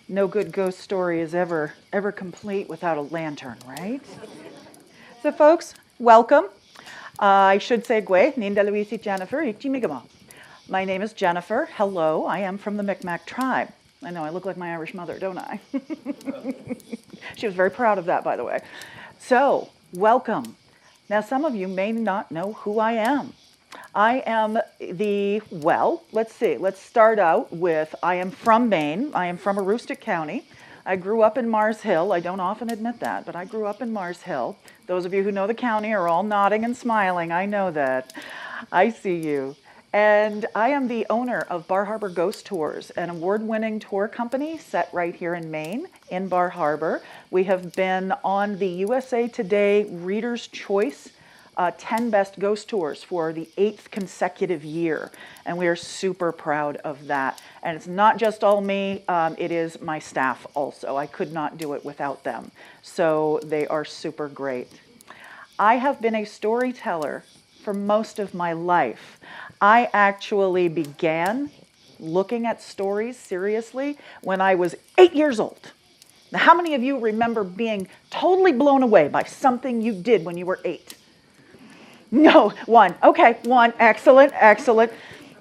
No good ghost story is ever complete without a lantern, right? So folks, welcome. I should say Gwe, Ninda Luisi Jennifer, Ichimigama. My name is Jennifer. Hello, I am from the Micmac tribe. I know I look like my Irish mother, don't I? She was very proud of that, by the way. So, welcome. Now, some of you may not know who I am. I am let's start out with, I am from Maine. I am from Aroostook County. I grew up in Mars Hill. I don't often admit that, but I grew up in Mars Hill. Those of you who know the county are all nodding and smiling. I know that. I see you. And I am the owner of Bar Harbor Ghost Tours, an award-winning tour company set right here in Maine, in Bar Harbor. We have been on the USA Today Reader's Choice 10 Best Ghost Tours for the 8th consecutive year, and we are super proud of that. And it's not just all me, it is my staff also. I could not do it without them. So they are super great. I have been a storyteller for most of my life. I actually began looking at stories seriously when I was 8 years old. Now, how many of you remember being totally blown away by something you did when you were 8? No, one. Okay, one. Excellent, excellent.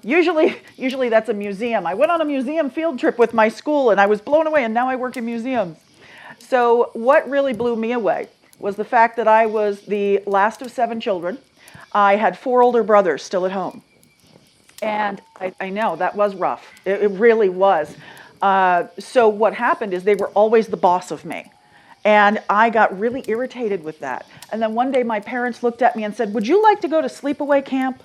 Usually that's a museum. I went on a museum field trip with my school and I was blown away, and now I work in museums. So what really blew me away was the fact that I was the last of 7 children. I had 4 older brothers still at home. And I know that was rough. It really was. So what happened is they were always the boss of me. And I got really irritated with that. And then one day my parents looked at me and said, "Would you like to go to sleepaway camp?"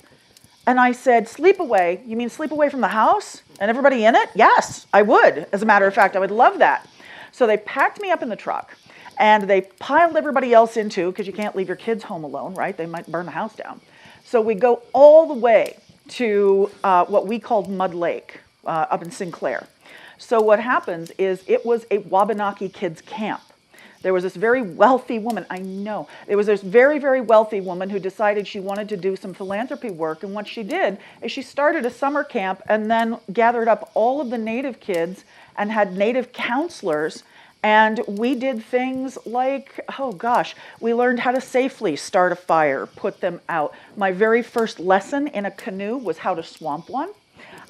And I said, "Sleepaway? You mean sleep away from the house and everybody in it?" "Yes, I would. As a matter of fact, I would love that." So they packed me up in the truck and they piled everybody else into, because you can't leave your kids home alone, right? They might burn the house down. So we go all the way to what we called Mud Lake up in Sinclair. So what happens is it was a Wabanaki kids camp. There was this very wealthy woman, I know, there was this very, very wealthy woman who decided she wanted to do some philanthropy work, and what she did is she started a summer camp and then gathered up all of the native kids and had native counselors, and we did things like, oh gosh, we learned how to safely start a fire, put them out. My very first lesson in a canoe was how to swamp one.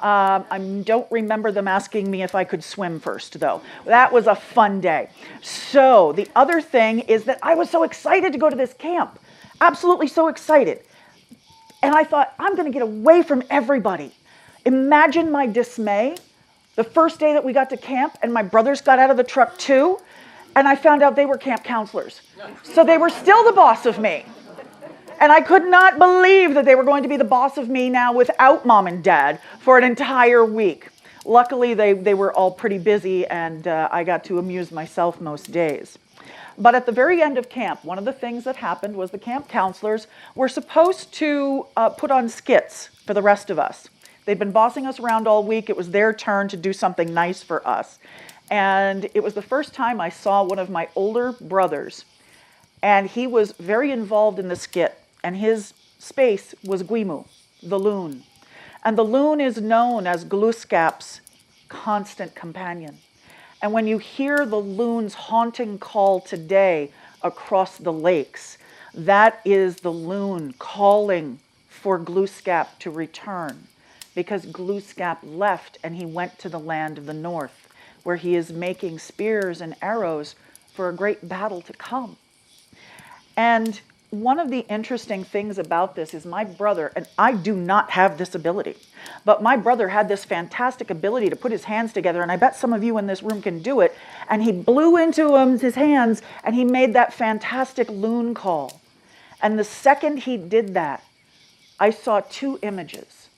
I don't remember them asking me if I could swim first, though. That was a fun day. So the other thing is that I was so excited to go to this camp, absolutely so excited. And I thought, I'm going to get away from everybody. Imagine my dismay the first day that we got to camp, and my brothers got out of the truck too, and I found out they were camp counselors. So they were still the boss of me. And I could not believe that they were going to be the boss of me now without mom and dad for an entire week. Luckily, they were all pretty busy, and I got to amuse myself most days. But at the very end of camp, one of the things that happened was the camp counselors were supposed to put on skits for the rest of us. They'd been bossing us around all week. It was their turn to do something nice for us. And it was the first time I saw one of my older brothers, and he was very involved in the skit. And his space was Guimu, the loon. And the loon is known as Glooskap's constant companion. And when you hear the loon's haunting call today across the lakes, that is the loon calling for Glooskap to return, because Glooskap left and he went to the land of the north, where he is making spears and arrows for a great battle to come. And one of the interesting things about this is my brother, and I do not have this ability, but my brother had this fantastic ability to put his hands together, and I bet some of you in this room can do it, and he blew into his hands, and he made that fantastic loon call. And the second he did that, I saw 2 images.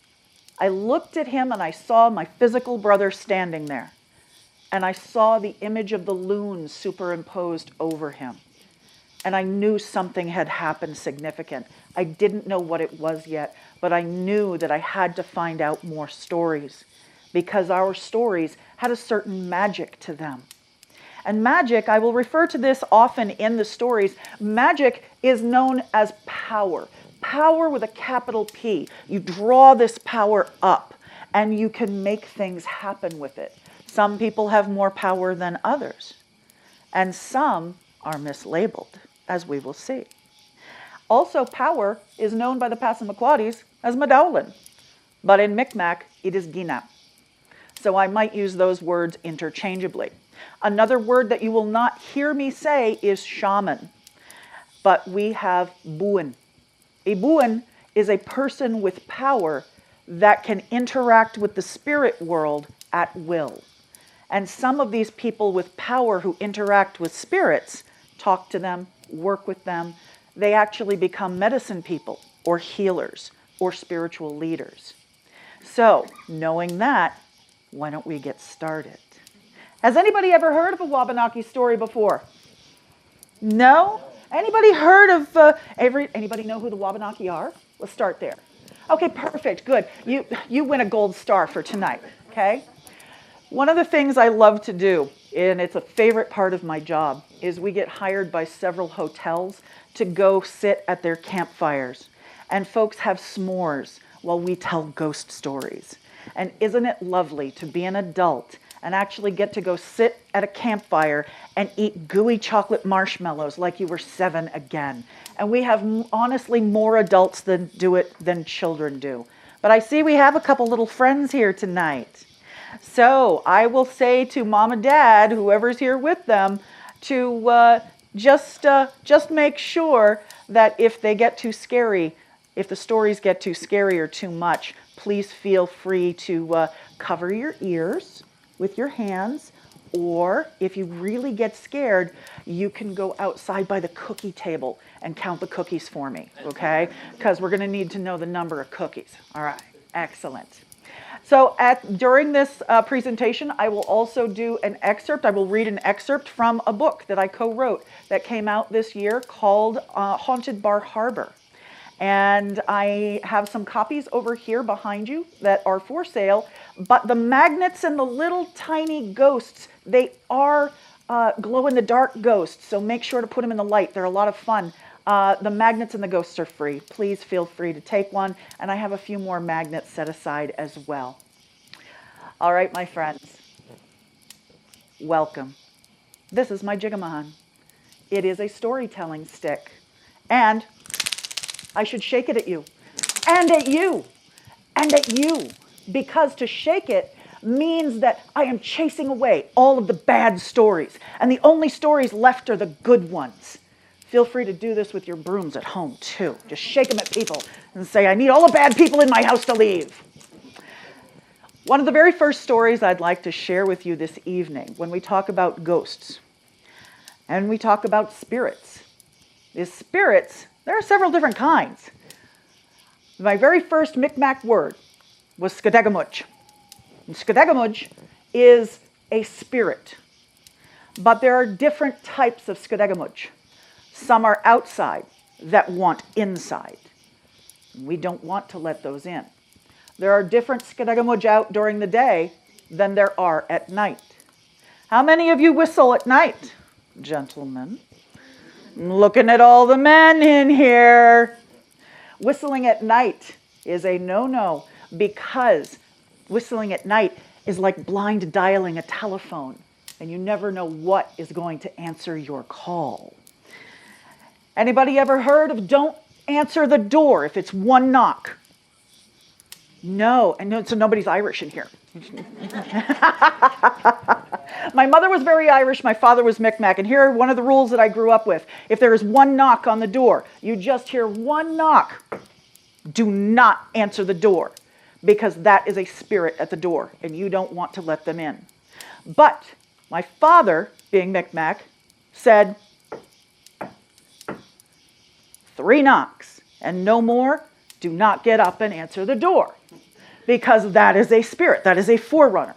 I looked at him, and I saw my physical brother standing there, and I saw the image of the loon superimposed over him. And I knew something had happened significant. I didn't know what it was yet, but I knew that I had to find out more stories, because our stories had a certain magic to them. And magic, I will refer to this often in the stories, magic is known as power. Power with a capital P. You draw this power up and you can make things happen with it. Some people have more power than others, and some are mislabeled, as we will see. Also, power is known by the Passamaquoddies as Madowlin, but in Micmac, it is Gina. So I might use those words interchangeably. Another word that you will not hear me say is shaman, but we have buin. A buin is a person with power that can interact with the spirit world at will. And some of these people with power who interact with spirits, talk to them, work with them, they actually become medicine people or healers or spiritual leaders. So, knowing that, why don't we get started? Has anybody ever heard of a Wabanaki story before? No? Anybody heard of, anybody know who the Wabanaki are? Let's start there. Okay, perfect, good. You win a gold star for tonight, okay? One of the things I love to do, and it's a favorite part of my job, is we get hired by several hotels to go sit at their campfires. And folks have s'mores while we tell ghost stories. And isn't it lovely to be an adult and actually get to go sit at a campfire and eat gooey chocolate marshmallows like you were 7 again? And we have honestly more adults that do it than children do. But I see we have a couple little friends here tonight. So I will say to Mom and Dad, whoever's here with them, to just make sure that if they get too scary, if the stories get too scary or too much, please feel free to cover your ears with your hands, or if you really get scared, you can go outside by the cookie table and count the cookies for me, okay? Because we're going to need to know the number of cookies. All right, excellent. So during this presentation, I will also do an excerpt. I will read an excerpt from a book that I co-wrote that came out this year called Haunted Bar Harbor. And I have some copies over here behind you that are for sale, but the magnets and the little tiny ghosts, they are glow-in-the-dark ghosts, so make sure to put them in the light. They're a lot of fun. The magnets and the ghosts are free. Please feel free to take one, and I have a few more magnets set aside as well. All right, my friends, welcome. This is my Jigamahan. It is a storytelling stick, and I should shake it at you, and at you, and at you, because to shake it means that I am chasing away all of the bad stories, and the only stories left are the good ones. Feel free to do this with your brooms at home, too. Just shake them at people and say, I need all the bad people in my house to leave. One of the very first stories I'd like to share with you this evening when we talk about ghosts and we talk about spirits is spirits. There are several different kinds. My very first Micmac word was skadegamuj. And skadegamuj is a spirit, but there are different types of skadegamuj. Some are outside that want inside. We don't want to let those in. There are different skadegamuj out during the day than there are at night. How many of you whistle at night, gentlemen? I'm looking at all the men in here. Whistling at night is a no-no because whistling at night is like blind dialing a telephone, and you never know what is going to answer your call. Anybody ever heard of don't answer the door if it's one knock? No, and no, so nobody's Irish in here. My mother was very Irish, my father was Micmac, and here are one of the rules that I grew up with. If there is one knock on the door, you just hear one knock, do not answer the door, because that is a spirit at the door, and you don't want to let them in. But my father, being Micmac, said, 3 knocks and no more, do not get up and answer the door, because that is a spirit, that is a forerunner.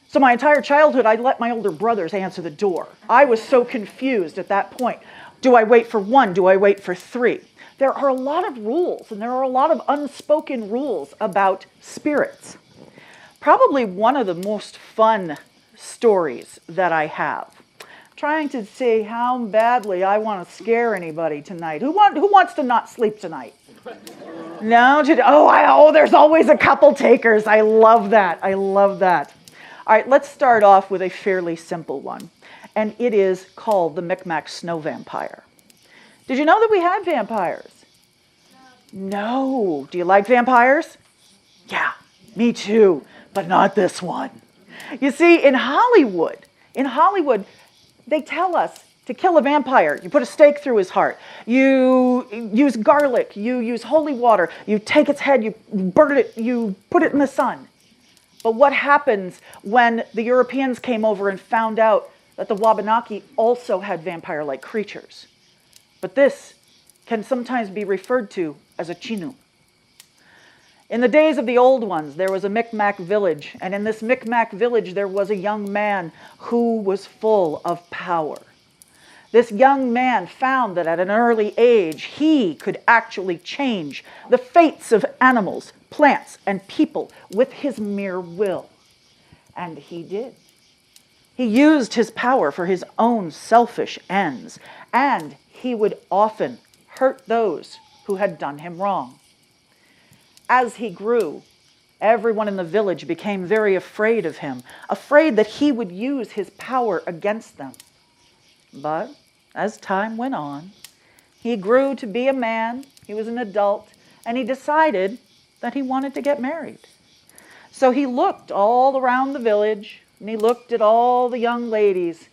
So my entire childhood, I let my older brothers answer the door. I was so confused at that point. Do I wait for 1? Do I wait for 3? There are a lot of rules, and there are a lot of unspoken rules about spirits. Probably one of the most fun stories that I have. Trying to see how badly I want to scare anybody tonight. Who wants to not sleep tonight? No? There's always a couple takers. I love that. I love that. All right, let's start off with a fairly simple one, and it is called the Micmac snow vampire. Did you know that we had vampires? No. Do you like vampires? Yeah, me too, but not this one. You see, in Hollywood, they tell us to kill a vampire, you put a stake through his heart. You use garlic, you use holy water, you take its head, you burn it, you put it in the sun. But what happens when the Europeans came over and found out that the Wabanaki also had vampire-like creatures? But this can sometimes be referred to as a chinu. In the days of the old ones, there was a Micmac village, and in this Micmac village there was a young man who was full of power. This young man found that at an early age, he could actually change the fates of animals, plants, and people with his mere will. And he did. He used his power for his own selfish ends, and he would often hurt those who had done him wrong. As he grew, everyone in the village became very afraid of him, afraid that he would use his power against them. But as time went on, he grew to be a man, he was an adult, and he decided that he wanted to get married. So he looked all around the village, and he looked at all the young ladies,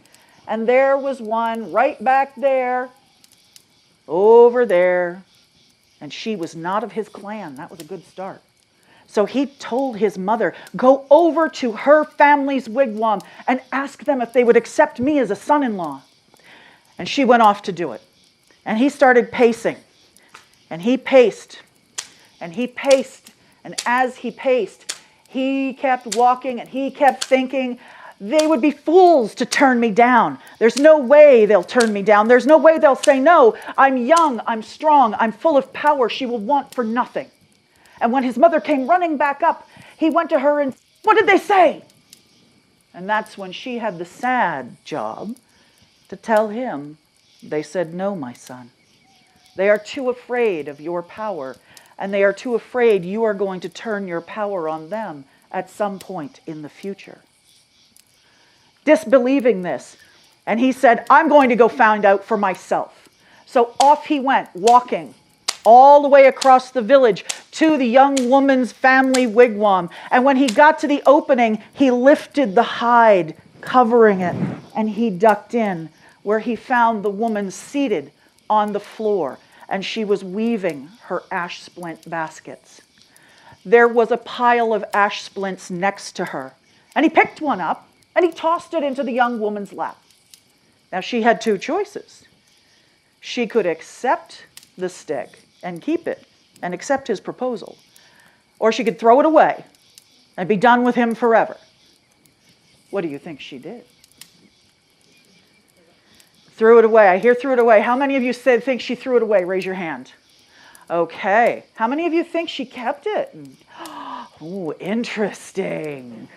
and there was one right back there, over there, and she was not of his clan. That was a good start. So he told his mother, go over to her family's wigwam and ask them if they would accept me as a son-in-law. And she went off to do it. And he started pacing. And he paced. And he paced. And as he paced, he kept walking and he kept thinking, they would be fools to turn me down. There's no way they'll turn me down. There's no way they'll say no. I'm young, I'm strong, I'm full of power. She will want for nothing. And when his mother came running back up, he went to her and, what did they say? And that's when she had the sad job to tell him, they said, no, my son. They are too afraid of your power, and they are too afraid you are going to turn your power on them at some point in the future. Disbelieving this, and he said, I'm going to go find out for myself. So off he went, walking all the way across the village to the young woman's family wigwam. And when he got to the opening, he lifted the hide covering it, and he ducked in, where he found the woman seated on the floor, and she was weaving her ash splint baskets. There was a pile of ash splints next to her, and he picked one up, and he tossed it into the young woman's lap. Now she had two choices. She could accept the stick and keep it and accept his proposal, or she could throw it away and be done with him forever. What do you think she did? Threw it away. I hear threw it away. How many of you think she threw it away? Raise your hand. Okay. How many of you think she kept it? Oh, interesting.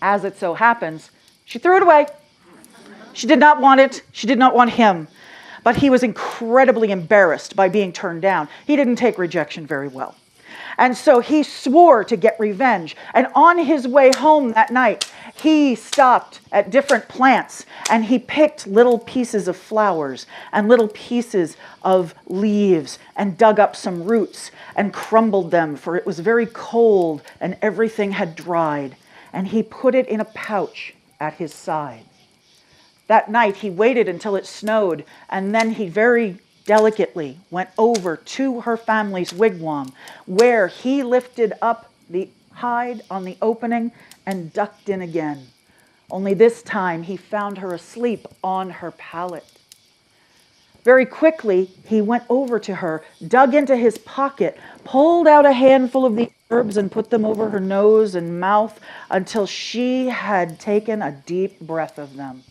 As it so happens, she threw it away. She did not want it. She did not want him. But he was incredibly embarrassed by being turned down. He didn't take rejection very well. And so he swore to get revenge. And on his way home that night, he stopped at different plants and he picked little pieces of flowers and little pieces of leaves and dug up some roots and crumbled them, for it was very cold and everything had dried. And he put it in a pouch at his side. That night he waited until it snowed, and then he very delicately went over to her family's wigwam, where he lifted up the hide on the opening and ducked in again. Only this time he found her asleep on her pallet. Very quickly he went over to her, dug into his pocket, pulled out a handful of the herbs and put them over her nose and mouth until she had taken a deep breath of them.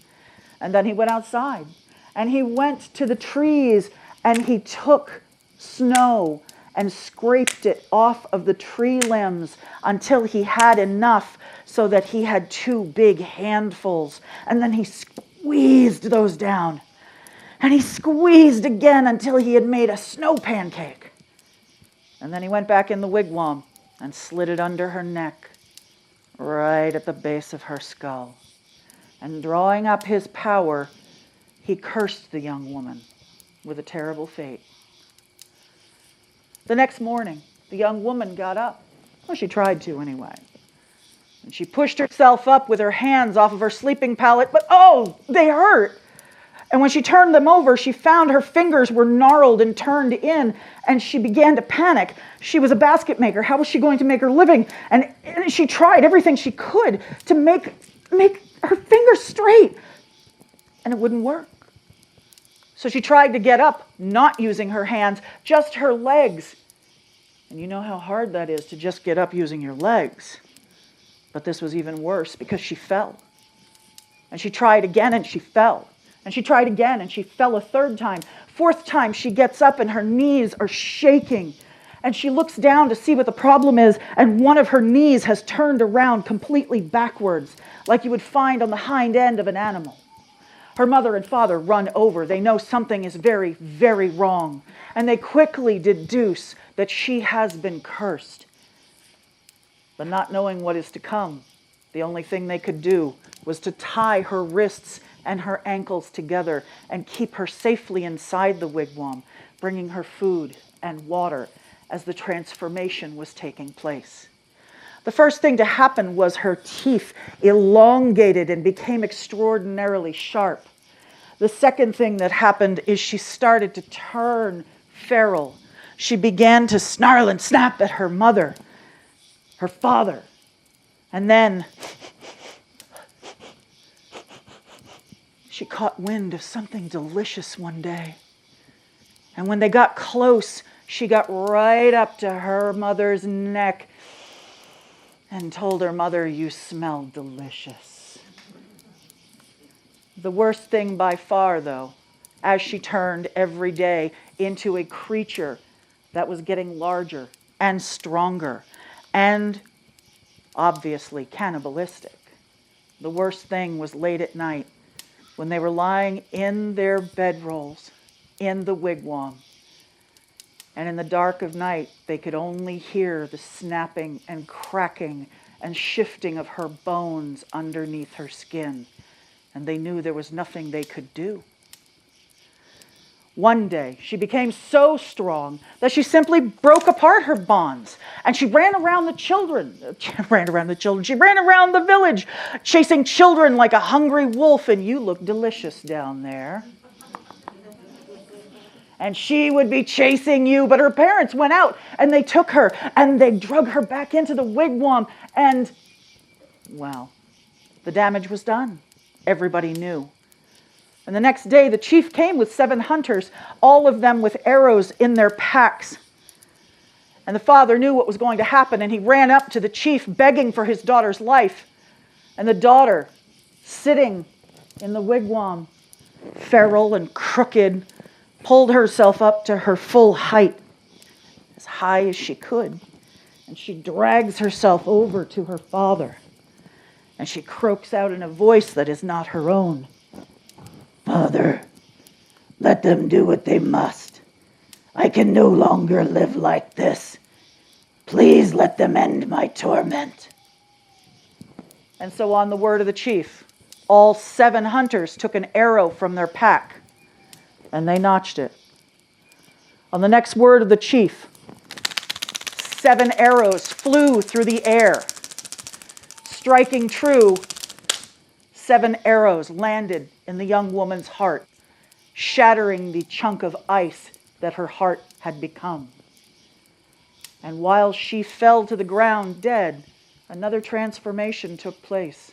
And then he went outside and he went to the trees and he took snow and scraped it off of the tree limbs until he had enough so that he had 2 big handfuls. And then he squeezed those down. And he squeezed again until he had made a snow pancake. And then he went back in the wigwam and slid it under her neck. right at the base of her skull. And drawing up his power, he cursed the young woman with a terrible fate. The next morning, the young woman got up. Well, she tried to anyway. And she pushed herself up with her hands off of her sleeping pallet, but oh, they hurt. And when she turned them over, she found her fingers were gnarled and turned in, and she began to panic. She was a basket maker. How was she going to make her living? And she tried everything she could to make her fingers straight, and it wouldn't work. So she tried to get up, not using her hands, just her legs. And you know how hard that is to just get up using your legs. But this was even worse because she fell. And she tried again and she fell. And she tried again and she fell a third time. Fourth time she gets up and her knees are shaking. And she looks down to see what the problem is, and one of her knees has turned around completely backwards, like you would find on the hind end of an animal. Her mother and father run over. They know something is very, very wrong. And they quickly deduce that she has been cursed. But not knowing what is to come, the only thing they could do was to tie her wrists and her ankles together and keep her safely inside the wigwam, bringing her food and water as the transformation was taking place. The first thing to happen was her teeth elongated and became extraordinarily sharp. The second thing that happened is she started to turn feral. She began to snarl and snap at her mother, her father, and then she caught wind of something delicious one day. And when they got close, she got right up to her mother's neck and told her mother, "You smell delicious." The worst thing by far, though, as she turned every day into a creature that was getting larger and stronger and obviously cannibalistic. The worst thing was late at night when they were lying in their bedrolls in the wigwam. And in the dark of night, they could only hear the snapping and cracking and shifting of her bones underneath her skin. And they knew there was nothing they could do. One day, she became so strong that she simply broke apart her bonds. And she ran around the children. She ran around the village, chasing children like a hungry wolf. And you look delicious down there. And she would be chasing you, but her parents went out and they took her and they drug her back into the wigwam. And, well, the damage was done. Everybody knew. And the next day, the chief came with 7 hunters, all of them with arrows in their packs. And the father knew what was going to happen, and he ran up to the chief, begging for his daughter's life. And the daughter, sitting in the wigwam, feral and crooked, pulled herself up to her full height, as high as she could. And she drags herself over to her father. And she croaks out in a voice that is not her own. "Father, let them do what they must. I can no longer live like this. Please let them end my torment." And so on the word of the chief, all 7 hunters took an arrow from their pack and they notched it. On the next word of the chief, 7 arrows flew through the air. Striking true, 7 arrows landed in the young woman's heart, shattering the chunk of ice that her heart had become. And while she fell to the ground dead, another transformation took place.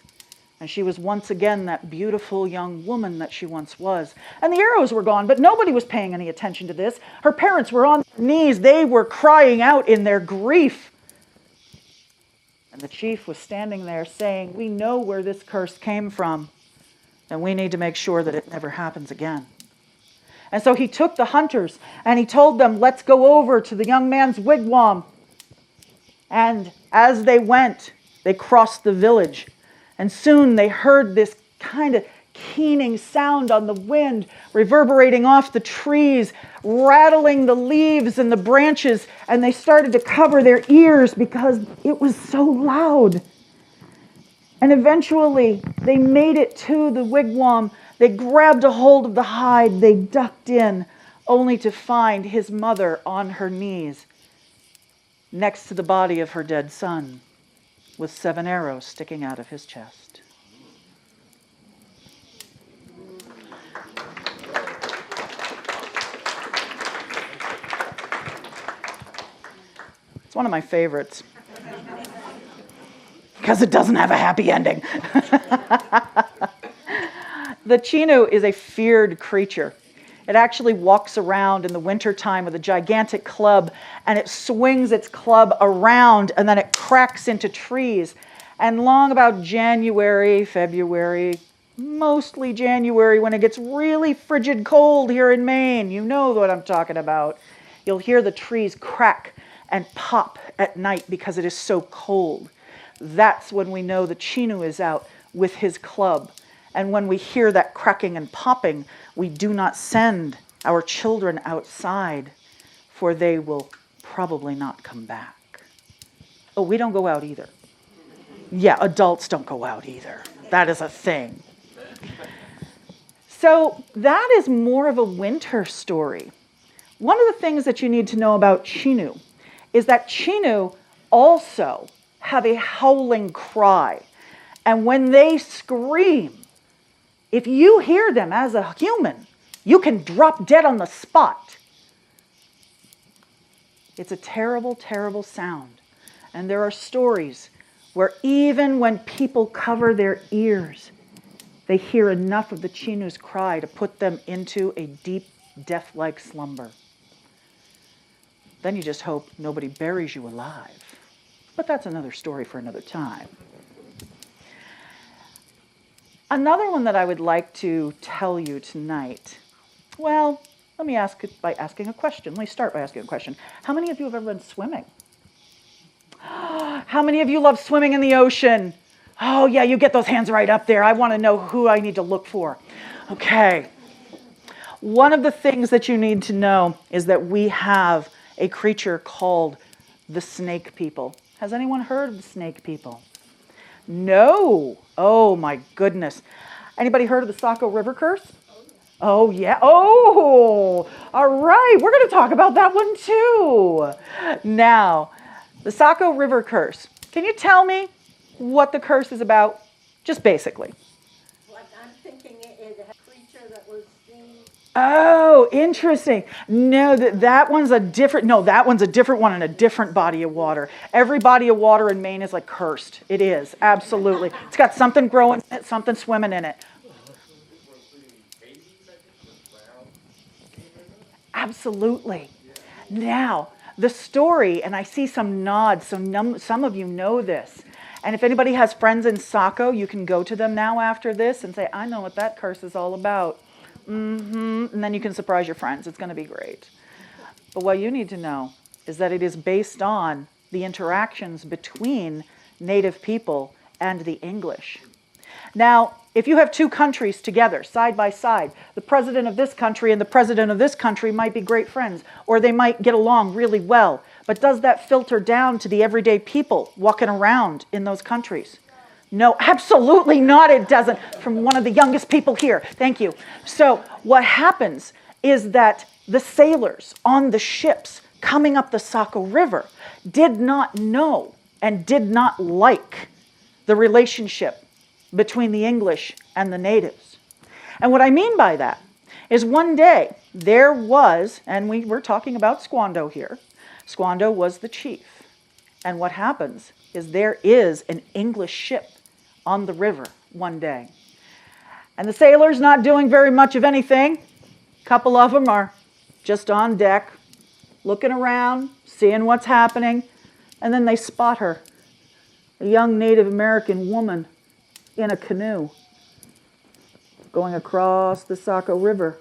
And she was once again that beautiful young woman that she once was. And the arrows were gone, but nobody was paying any attention to this. Her parents were on their knees. They were crying out in their grief. And the chief was standing there saying, "We know where this curse came from, and we need to make sure that it never happens again." And so he took the hunters and he told them, "Let's go over to the young man's wigwam." And as they went, they crossed the village. And soon they heard this kind of keening sound on the wind, reverberating off the trees, rattling the leaves and the branches, and they started to cover their ears because it was so loud. And eventually, they made it to the wigwam. They grabbed a hold of the hide. They ducked in, only to find his mother on her knees next to the body of her dead son, with 7 arrows sticking out of his chest. It's one of my favorites because it doesn't have a happy ending. The Chinu is a feared creature. It actually walks around in the wintertime with a gigantic club, and it swings its club around, and then it cracks into trees. And long about January, February, mostly January, when it gets really frigid cold here in Maine, you know what I'm talking about, you'll hear the trees crack and pop at night because it is so cold. That's when we know the Chinu is out with his club. And when we hear that cracking and popping, we do not send our children outside, for they will probably not come back. Oh, we don't go out either. Yeah, adults don't go out either. That is a thing. So that is more of a winter story. One of the things that you need to know about Chinu is that Chinu also have a howling cry. And when they scream, if you hear them as a human, you can drop dead on the spot. It's a terrible, terrible sound. And there are stories where even when people cover their ears, they hear enough of the Chinu's cry to put them into a deep, death-like slumber. Then you just hope nobody buries you alive. But that's another story for another time. Another one that I would like to tell you tonight, well, let me ask it by asking a question. Let me start by asking a question. How many of you have ever been swimming? How many of you love swimming in the ocean? Oh yeah, you get those hands right up there. I want to know who I need to look for. Okay. One of the things that you need to know is that we have a creature called the snake people. Has anyone heard of the snake people? No. Oh my goodness. Anybody heard of the Saco River curse? Oh yeah. Oh, all right. We're going to talk about that one too. Now, the Saco River curse. Can you tell me what the curse is about? Just basically. What I'm thinking is a creature that was seen. Oh, interesting. No, that one's a different one in a different body of water. Every body of water in Maine is like cursed. It is, absolutely. It's got something growing in it, something swimming in it. Absolutely. Now, the story, and I see some nods, so some of you know this. And if anybody has friends in Saco, you can go to them now after this and say, I know what that curse is all about. And then you can surprise your friends. It's going to be great. But what you need to know is that it is based on the interactions between Native people and the English. Now, if you have two countries together, side by side, the president of this country and the president of this country might be great friends, or they might get along really well. But does that filter down to the everyday people walking around in those countries? No, absolutely not, it doesn't. From one of the youngest people here. Thank you. So what happens is that the sailors on the ships coming up the Saco River did not know and did not like the relationship between the English and the natives. And what I mean by that is one day there was, and we're talking about Squando here, Squando was the chief. And what happens is there is an English ship on the river one day. And the sailors not doing very much of anything. A couple of them are just on deck, looking around, seeing what's happening. And then they spot her, a young Native American woman in a canoe going across the Saco River.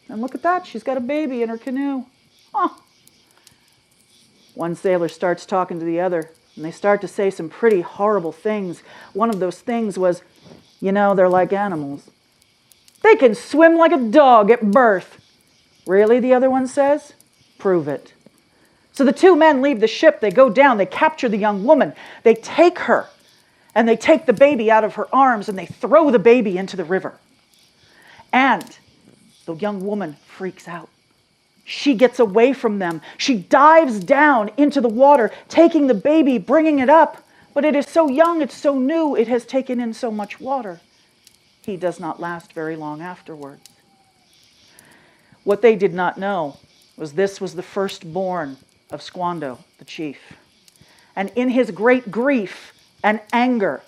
And look at that, she's got a baby in her canoe. Huh. One sailor starts talking to the other, and they start to say some pretty horrible things. One of those things was, you know, they're like animals. They can swim like a dog at birth. Really, the other one says? Prove it. So the two men leave the ship, they go down, they capture the young woman, they take her, And they take the baby out of her arms and they throw the baby into the river. And the young woman freaks out. She gets away from them. She dives down into the water, taking the baby, bringing it up. But it is so young, it's so new, it has taken in so much water. He does not last very long afterwards. What they did not know was this was the firstborn of Squando, the chief. And in his great grief and anger,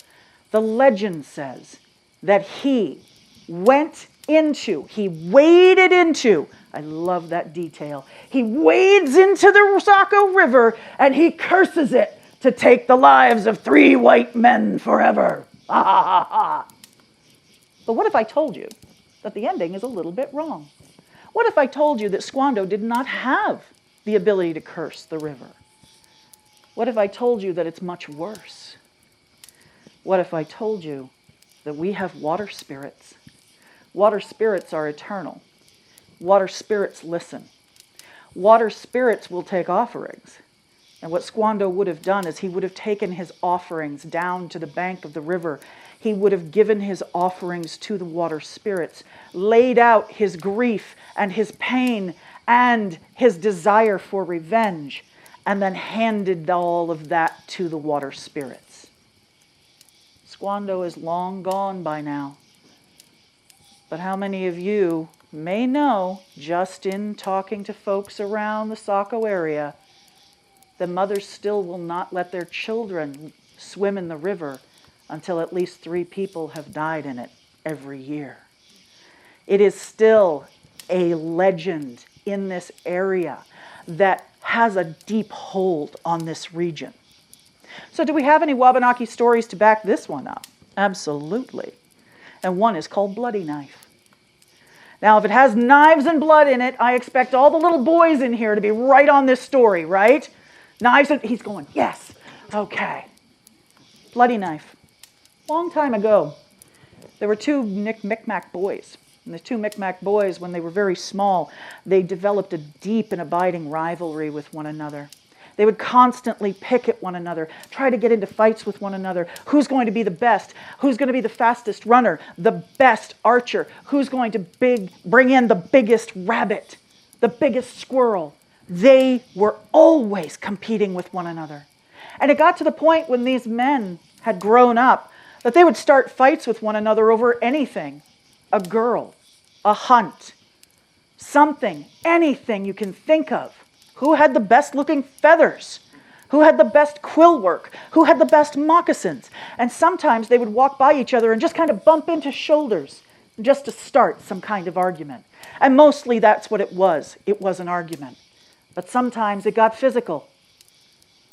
the legend says that he waded into, I love that detail, he wades into the Saco River and he curses it to take the lives of 3 white men forever. Ha ha ha ha. But what if I told you that the ending is a little bit wrong? What if I told you that Squando did not have the ability to curse the river? What if I told you that it's much worse? What if I told you that we have water spirits? Water spirits are eternal. Water spirits listen. Water spirits will take offerings. And what Squando would have done is he would have taken his offerings down to the bank of the river. He would have given his offerings to the water spirits, laid out his grief and his pain and his desire for revenge, and then handed all of that to the water spirits. Squando is long gone by now. But how many of you may know, just in talking to folks around the Saco area, that mothers still will not let their children swim in the river until at least 3 people have died in it every year. It is still a legend in this area that has a deep hold on this region. So do we have any Wabanaki stories to back this one up? Absolutely. And one is called Bloody Knife. Now, if it has knives and blood in it, I expect all the little boys in here to be right on this story, right? Knives and... He's going, yes. Okay. Bloody Knife. Long time ago, there were 2 Micmac boys. And the 2 Micmac boys, when they were very small, they developed a deep and abiding rivalry with one another. They would constantly pick at one another, try to get into fights with one another. Who's going to be the best? Who's going to be the fastest runner? The best archer? Who's going to bring in the biggest rabbit? The biggest squirrel? They were always competing with one another. And it got to the point when these men had grown up that they would start fights with one another over anything. A girl, a hunt, something, anything you can think of. Who had the best looking feathers? Who had the best quill work? Who had the best moccasins? And sometimes they would walk by each other and just kind of bump into shoulders just to start some kind of argument. And mostly that's what it was. It was an argument. But sometimes it got physical.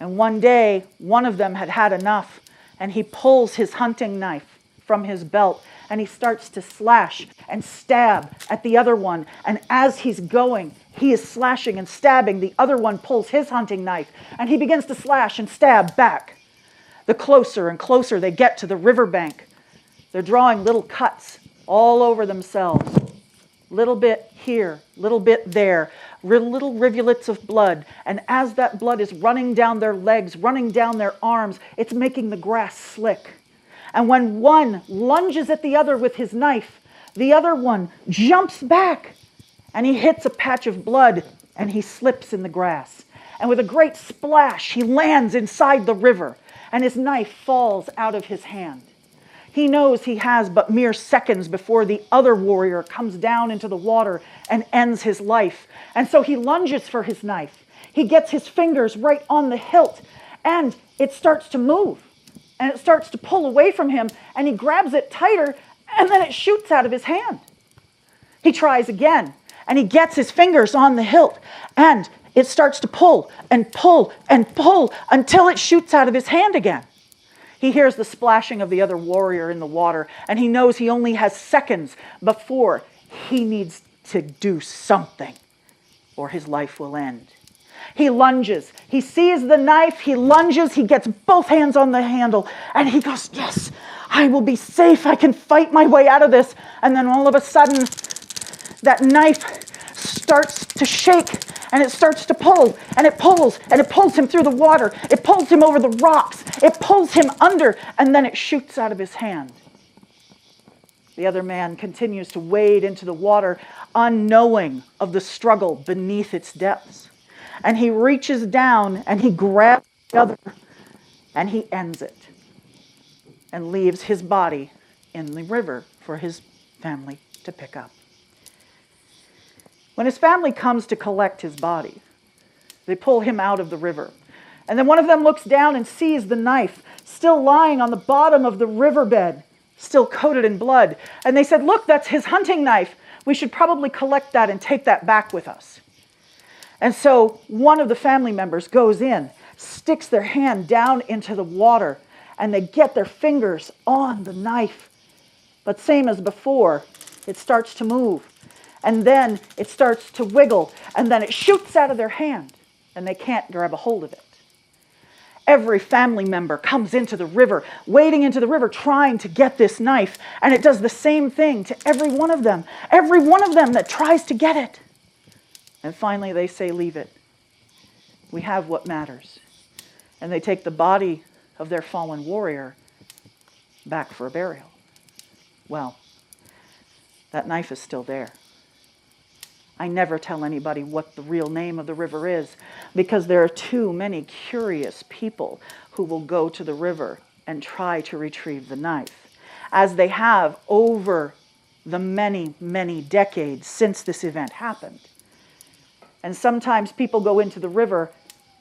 And one day, one of them had had enough, and he pulls his hunting knife from his belt, and he starts to slash and stab at the other one. And as he's going, he is slashing and stabbing. The other one pulls his hunting knife, and he begins to slash and stab back. The closer and closer they get to the riverbank, they're drawing little cuts all over themselves. Little bit here, little bit there, little rivulets of blood. And as that blood is running down their legs, running down their arms, it's making the grass slick. And when one lunges at the other with his knife, the other one jumps back and he hits a patch of blood and he slips in the grass. And with a great splash, he lands inside the river and his knife falls out of his hand. He knows he has but mere seconds before the other warrior comes down into the water and ends his life. And so he lunges for his knife. He gets his fingers right on the hilt and it starts to move. And it starts to pull away from him, and he grabs it tighter, and then it shoots out of his hand. He tries again, and he gets his fingers on the hilt, and it starts to pull and pull and pull until it shoots out of his hand again. He hears the splashing of the other warrior in the water, and he knows he only has seconds before he needs to do something, or his life will end. He lunges. He sees the knife. He lunges. He gets both hands on the handle. And he goes, yes, I will be safe. I can fight my way out of this. And then all of a sudden, that knife starts to shake. and it starts to pull, and it pulls, and it pulls him through the water. It pulls him over the rocks. It pulls him under, and then it shoots out of his hand. The other man continues to wade into the water, unknowing of the struggle beneath its depths. And he reaches down, and he grabs the other, and he ends it, and leaves his body in the river for his family to pick up. When his family comes to collect his body, they pull him out of the river. And then one of them looks down and sees the knife still lying on the bottom of the riverbed, still coated in blood. And they said, look, that's his hunting knife. We should probably collect that and take that back with us. And so one of the family members goes in, sticks their hand down into the water, and they get their fingers on the knife. But same as before, it starts to move. And then it starts to wiggle, and then it shoots out of their hand, and they can't grab a hold of it. Every family member comes into the river, wading into the river, trying to get this knife, and it does the same thing to every one of them that tries to get it. And finally they say, leave it. We have what matters. And they take the body of their fallen warrior back for a burial. Well, that knife is still there. I never tell anybody what the real name of the river is because there are too many curious people who will go to the river and try to retrieve the knife, as they have over the many, many decades since this event happened. And sometimes people go into the river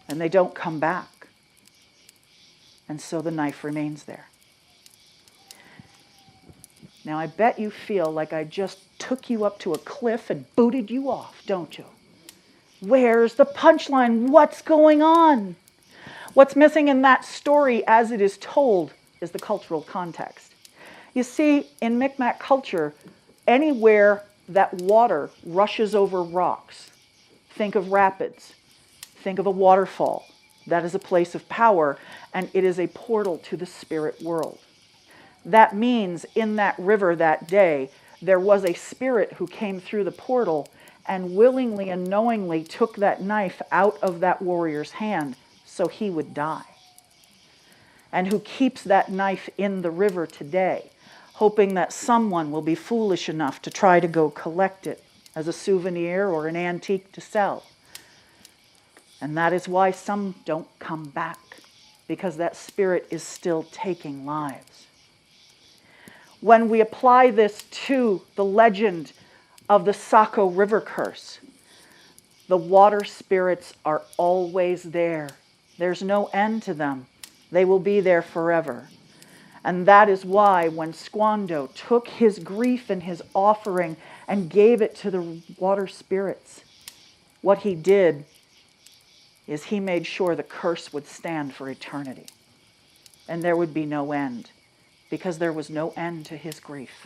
and they don't come back. And so the knife remains there. Now, I bet you feel like I just took you up to a cliff and booted you off, don't you? Where's the punchline? What's going on? What's missing in that story as it is told is the cultural context. You see, in Mi'kmaq culture, anywhere that water rushes over rocks, think of rapids, think of a waterfall. That is a place of power, and it is a portal to the spirit world. That means in that river that day, there was a spirit who came through the portal and willingly and knowingly took that knife out of that warrior's hand so he would die. And who keeps that knife in the river today, hoping that someone will be foolish enough to try to go collect it as a souvenir or an antique to sell. And that is why some don't come back, because that spirit is still taking lives. When we apply this to the legend of the Saco River curse, the water spirits are always there. There's no end to them. They will be there forever. And that is why when Squando took his grief and his offering and gave it to the water spirits, what he did is he made sure the curse would stand for eternity. And there would be no end, because there was no end to his grief.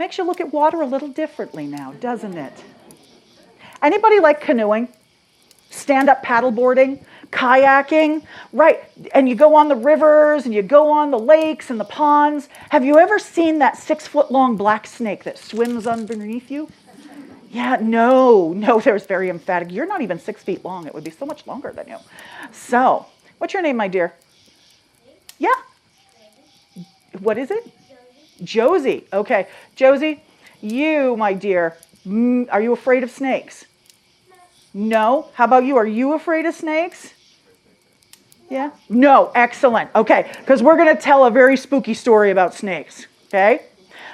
Makes you look at water a little differently now, doesn't it? Anybody like canoeing? Stand-up paddleboarding? Kayaking? Right, and you go on the rivers, and you go on the lakes and the ponds. Have you ever seen that 6-foot-long black snake that swims underneath you? Yeah, no, there's very emphatic. You're not even 6 feet long. It would be so much longer than you. So, what's your name, my dear? Yeah? What is it? Josie. Okay. Josie, you, my dear, are you afraid of snakes? No. How about you? Are you afraid of snakes? Yeah? No. Excellent. Okay. Because we're going to tell a very spooky story about snakes. Okay?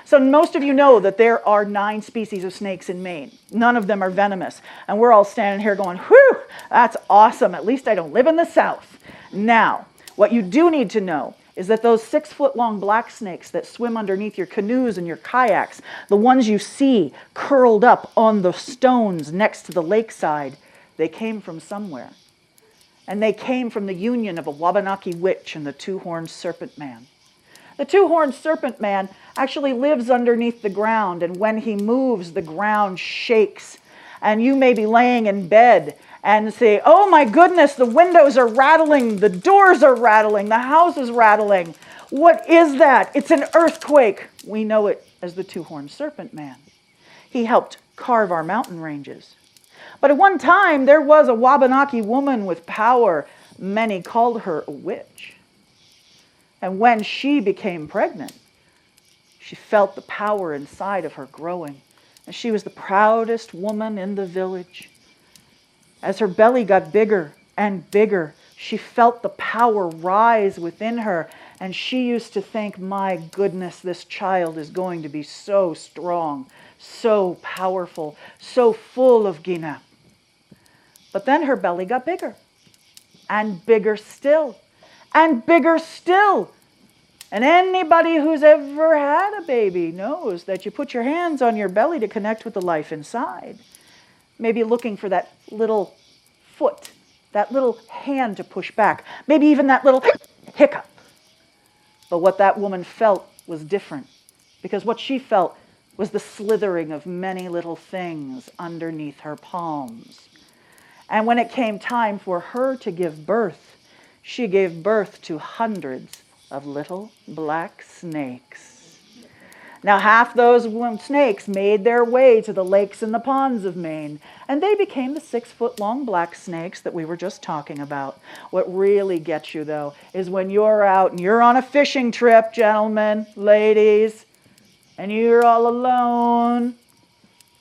So most of you know that there are 9 species of snakes in Maine. None of them are venomous. And we're all standing here going, whew, that's awesome. At least I don't live in the South. Now, what you do need to know is that those 6-foot-long black snakes that swim underneath your canoes and your kayaks, the ones you see curled up on the stones next to the lakeside, they came from somewhere. And they came from the union of a Wabanaki witch and the 2-horned serpent man. The 2-horned serpent man actually lives underneath the ground, and when he moves, the ground shakes. And you may be laying in bed and say, oh my goodness, the windows are rattling, the doors are rattling, the house is rattling. What is that? It's an earthquake. We know it as the 2-horned serpent man. He helped carve our mountain ranges. But at one time, there was a Wabanaki woman with power. Many called her a witch. And when she became pregnant, she felt the power inside of her growing. And she was the proudest woman in the village. As her belly got bigger and bigger, she felt the power rise within her. And she used to think, my goodness, this child is going to be so strong, so powerful, so full of gina. But then her belly got bigger, and bigger still, and bigger still. And anybody who's ever had a baby knows that you put your hands on your belly to connect with the life inside. Maybe looking for that little foot, that little hand to push back, maybe even that little hiccup. But what that woman felt was different, because what she felt was the slithering of many little things underneath her palms. And when it came time for her to give birth, she gave birth to hundreds of little black snakes. Now, half those snakes made their way to the lakes and the ponds of Maine, and they became the 6-foot-long black snakes that we were just talking about. What really gets you, though, is when you're out and you're on a fishing trip, gentlemen, ladies, and you're all alone,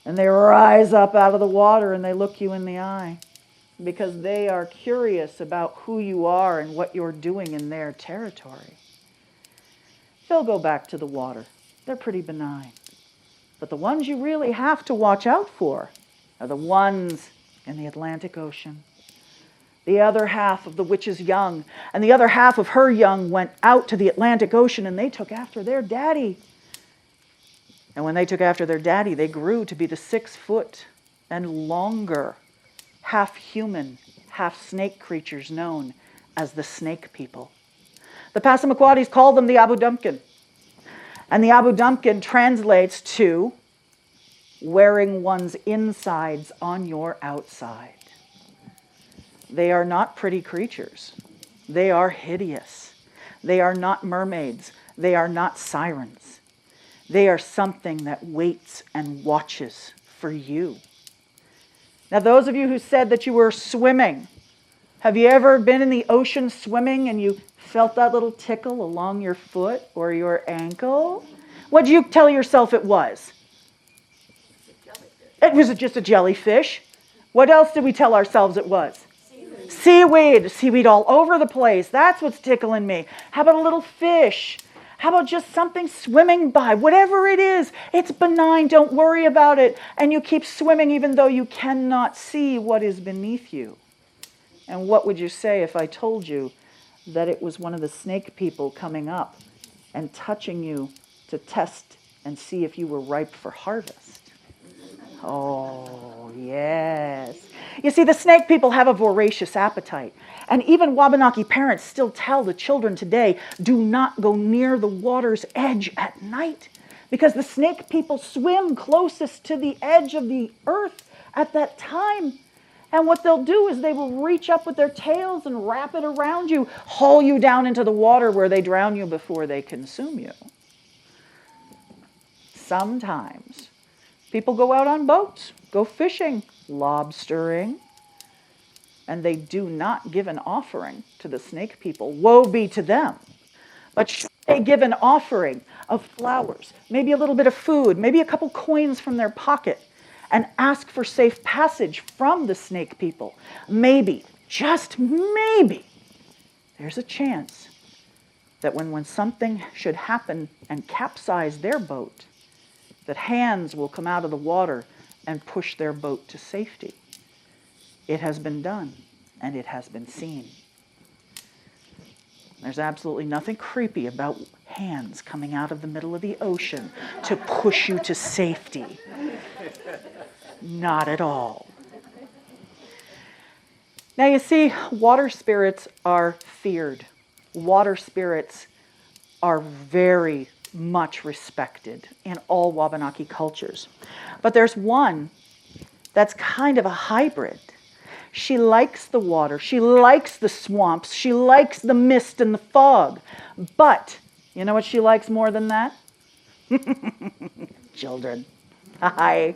and they rise up out of the water and they look you in the eye because they are curious about who you are and what you're doing in their territory. They'll go back to the water. They're pretty benign. But the ones you really have to watch out for are the ones in the Atlantic Ocean. The other half of the witch's young and the other half of her young went out to the Atlantic Ocean and they took after their daddy. And when they took after their daddy, they grew to be the 6-foot and longer, half human, half snake creatures known as the snake people. The Passamaquoddies called them the Abudumpkin. And the Abudumpkin translates to wearing one's insides on your outside. They are not pretty creatures. They are hideous. They are not mermaids. They are not sirens. They are something that waits and watches for you. Now, those of you who said that you were swimming, have you ever been in the ocean swimming and you felt that little tickle along your foot or your ankle? What did you tell yourself it was? It was just a jellyfish. What else did we tell ourselves it was? Seaweed. Seaweed. Seaweed all over the place. That's what's tickling me. How about a little fish? How about just something swimming by? Whatever it is, it's benign. Don't worry about it. And you keep swimming even though you cannot see what is beneath you. And what would you say if I told you that it was one of the snake people coming up and touching you to test and see if you were ripe for harvest? Oh, yes. You see, the snake people have a voracious appetite. And even Wabanaki parents still tell the children today, do not go near the water's edge at night, because the snake people swim closest to the edge of the earth at that time. And what they'll do is they will reach up with their tails and wrap it around you, haul you down into the water where they drown you before they consume you. Sometimes people go out on boats, go fishing, lobstering, and they do not give an offering to the snake people. Woe be to them. But should they give an offering of flowers, maybe a little bit of food, maybe a couple coins from their pocket, and ask for safe passage from the snake people, maybe, just maybe, there's a chance that when something should happen and capsize their boat, that hands will come out of the water and push their boat to safety. It has been done, and it has been seen. There's absolutely nothing creepy about hands coming out of the middle of the ocean to push you to safety. Not at all. Now you see, water spirits are feared. Water spirits are very much respected in all Wabanaki cultures. But there's one that's kind of a hybrid. She likes the water. She likes the swamps. She likes the mist and the fog. But you know what she likes more than that? Children. Hi.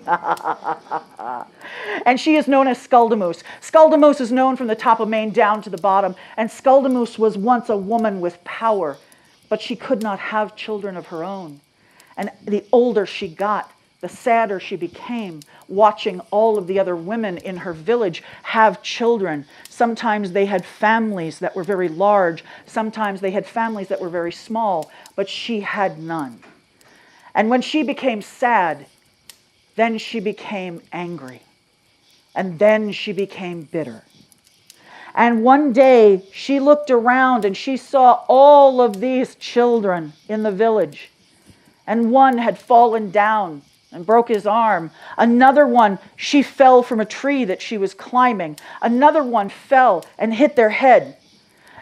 And she is known as Skuldamoose. Skuldamoose is known from the top of Maine down to the bottom. And Skuldamoose was once a woman with power, but she could not have children of her own. And the older she got, the sadder she became, watching all of the other women in her village have children. Sometimes they had families that were very large. Sometimes they had families that were very small, but she had none. And when she became sad, then she became angry. And then she became bitter. And one day she looked around and she saw all of these children in the village. And one had fallen down and broke his arm. Another one, she fell from a tree that she was climbing. Another one fell and hit their head.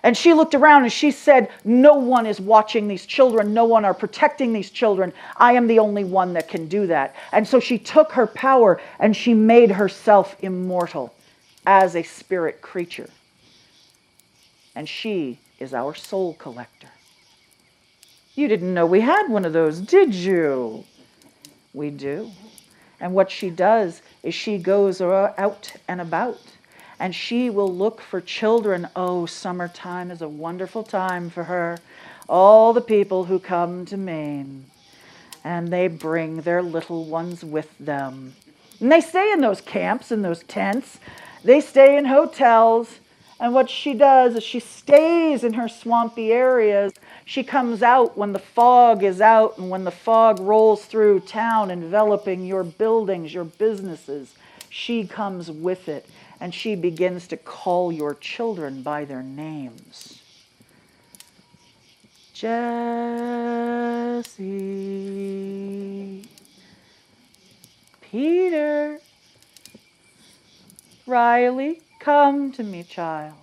And she looked around and she said, no one is watching these children. No one are protecting these children. I am the only one that can do that. And so she took her power and she made herself immortal as a spirit creature. And she is our soul collector. You didn't know we had one of those, did you? We do. And what she does is she goes out and about. And she will look for children. Oh, summertime is a wonderful time for her. All the people who come to Maine. And they bring their little ones with them. And they stay in those camps, in those tents. They stay in hotels. And what she does is she stays in her swampy areas. She comes out when the fog is out and when the fog rolls through town, enveloping your buildings, your businesses. She comes with it. And she begins to call your children by their names. Jesse, Peter, Riley, come to me, child.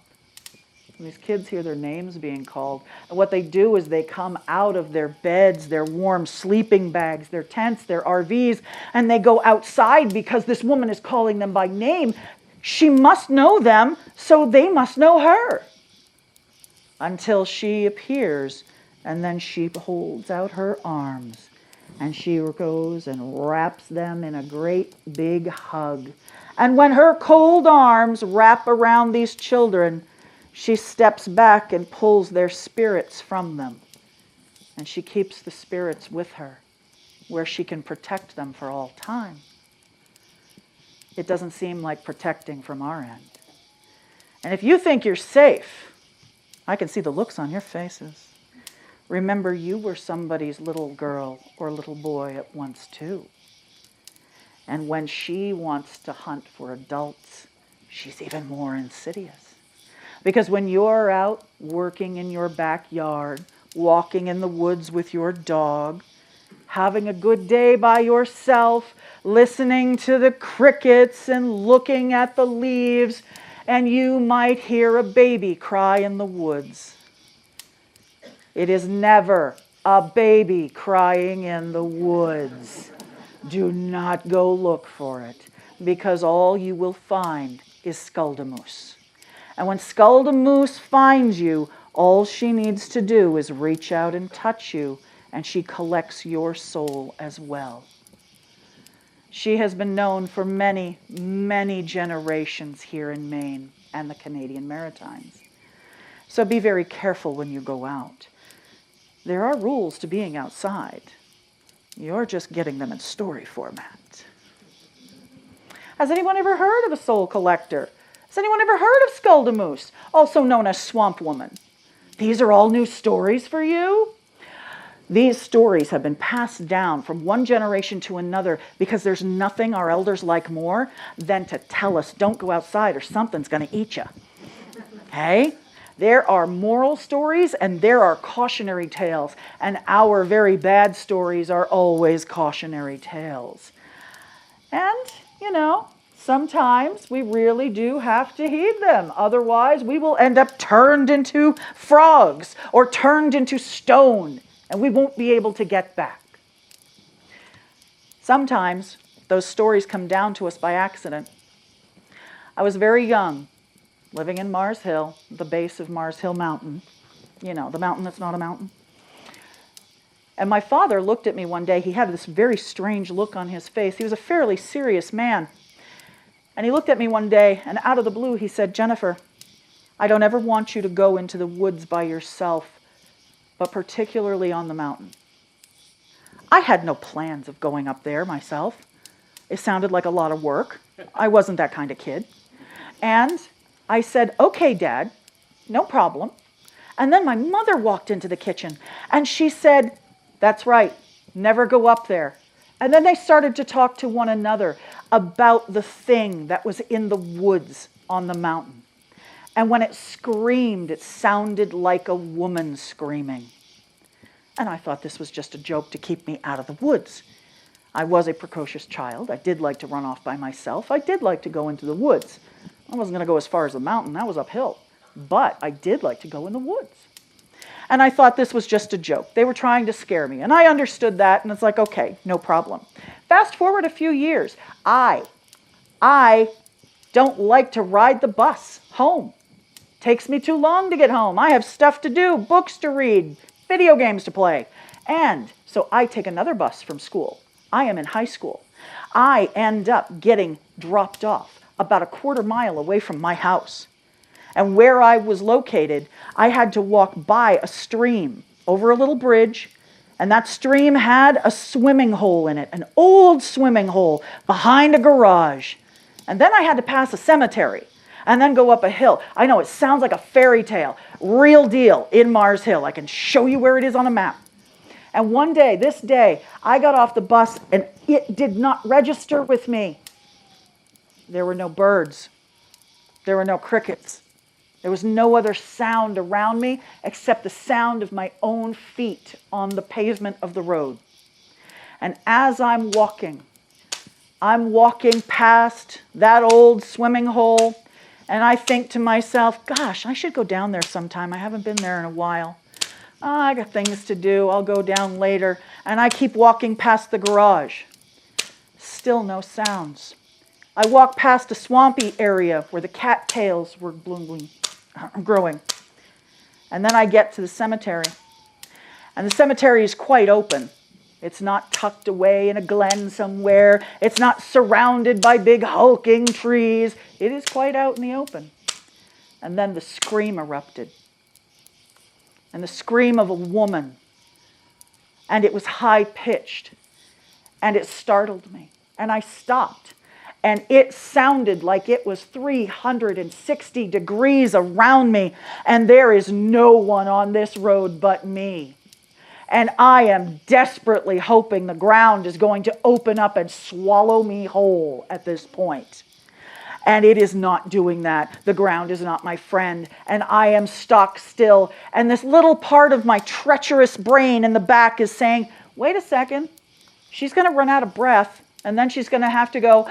And these kids hear their names being called. And what they do is they come out of their beds, their warm sleeping bags, their tents, their RVs, and they go outside because this woman is calling them by name. She must know them, so they must know her. Until she appears, and then she holds out her arms, and she goes and wraps them in a great big hug. And when her cold arms wrap around these children, she steps back and pulls their spirits from them. And she keeps the spirits with her, where she can protect them for all time. It doesn't seem like protecting from our end. And if you think you're safe, I can see the looks on your faces. Remember, you were somebody's little girl or little boy at once too. And when she wants to hunt for adults, she's even more insidious. Because when you're out working in your backyard, walking in the woods with your dog, having a good day by yourself, listening to the crickets and looking at the leaves, and you might hear a baby cry in the woods. It is never a baby crying in the woods. Do not go look for it, because all you will find is Skuldamoose. And when Skuldamoose finds you, all she needs to do is reach out and touch you, and she collects your soul as well. She has been known for many, many generations here in Maine and the Canadian Maritimes. So be very careful when you go out. There are rules to being outside. You're just getting them in story format. Has anyone ever heard of a soul collector? Has anyone ever heard of Skuldamoose, also known as Swamp Woman? These are all new stories for you? These stories have been passed down from one generation to another because there's nothing our elders like more than to tell us, don't go outside or something's going to eat you. Okay? There are moral stories and there are cautionary tales, and our very bad stories are always cautionary tales. And, sometimes we really do have to heed them. Otherwise, we will end up turned into frogs or turned into stone, and we won't be able to get back. Sometimes those stories come down to us by accident. I was very young, living in Mars Hill, the base of Mars Hill Mountain. The mountain that's not a mountain. And my father looked at me one day. He had this very strange look on his face. He was a fairly serious man. And he looked at me one day, and out of the blue, he said, "Jennifer, I don't ever want you to go into the woods by yourself, but particularly on the mountain." I had no plans of going up there myself. It sounded like a lot of work. I wasn't that kind of kid. And I said, "Okay, Dad, no problem." And then my mother walked into the kitchen, and she said, "That's right, never go up there." And then they started to talk to one another about the thing that was in the woods on the mountain. And when it screamed, it sounded like a woman screaming. And I thought this was just a joke to keep me out of the woods. I was a precocious child. I did like to run off by myself. I did like to go into the woods. I wasn't going to go as far as the mountain. That was uphill. But I did like to go in the woods. And I thought this was just a joke. They were trying to scare me. And I understood that. And it's like, okay, no problem. Fast forward a few years. I don't like to ride the bus home. Takes me too long to get home. I have stuff to do, books to read, video games to play. And so I take another bus from school. I am in high school. I end up getting dropped off about a quarter mile away from my house. And where I was located, I had to walk by a stream over a little bridge. And that stream had a swimming hole in it, an old swimming hole behind a garage. And then I had to pass a cemetery and then go up a hill. I know it sounds like a fairy tale. Real deal in Mars Hill. I can show you where it is on a map. And one day, this day, I got off the bus and it did not register with me. There were no birds. There were no crickets. There was no other sound around me except the sound of my own feet on the pavement of the road. And as I'm walking past that old swimming hole, and I think to myself, gosh, I should go down there sometime. I haven't been there in a while. Oh, I got things to do. I'll go down later. And I keep walking past the garage. Still no sounds. I walk past a swampy area where the cattails were growing. And then I get to the cemetery. And the cemetery is quite open. It's not tucked away in a glen somewhere. It's not surrounded by big hulking trees. It is quite out in the open. And then the scream erupted. And the scream of a woman. And it was high-pitched. And it startled me. And I stopped. And it sounded like it was 360 degrees around me. And there is no one on this road but me. And I am desperately hoping the ground is going to open up and swallow me whole at this point. And it is not doing that. The ground is not my friend. And I am stock still. And this little part of my treacherous brain in the back is saying, wait a second. She's going to run out of breath. And then she's going to have to go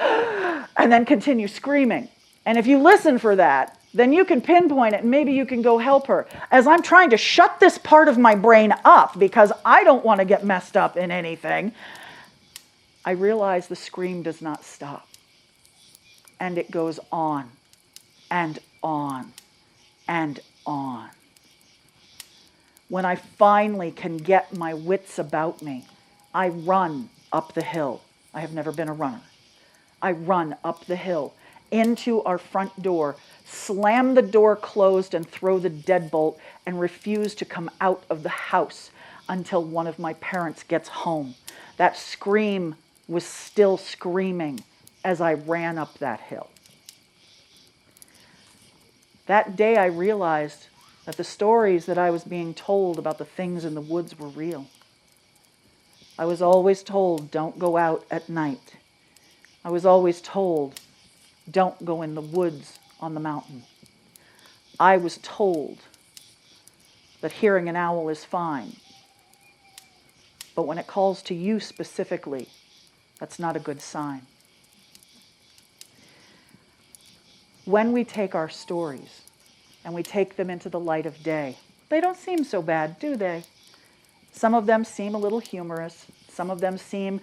and then continue screaming. And if you listen for that, then you can pinpoint it and maybe you can go help her. As I'm trying to shut this part of my brain up because I don't want to get messed up in anything, I realize the scream does not stop. And it goes on and on and on. When I finally can get my wits about me, I run up the hill. I have never been a runner. I run up the hill into our front door, slam the door closed and throw the deadbolt and refuse to come out of the house until one of my parents gets home. That scream was still screaming as I ran up that hill. That day I realized that the stories that I was being told about the things in the woods were real. I was always told, don't go out at night. I was always told, don't go in the woods on the mountain. I was told that hearing an owl is fine. But when it calls to you specifically, that's not a good sign. When we take our stories and we take them into the light of day, they don't seem so bad, do they? Some of them seem a little humorous. Some of them seem,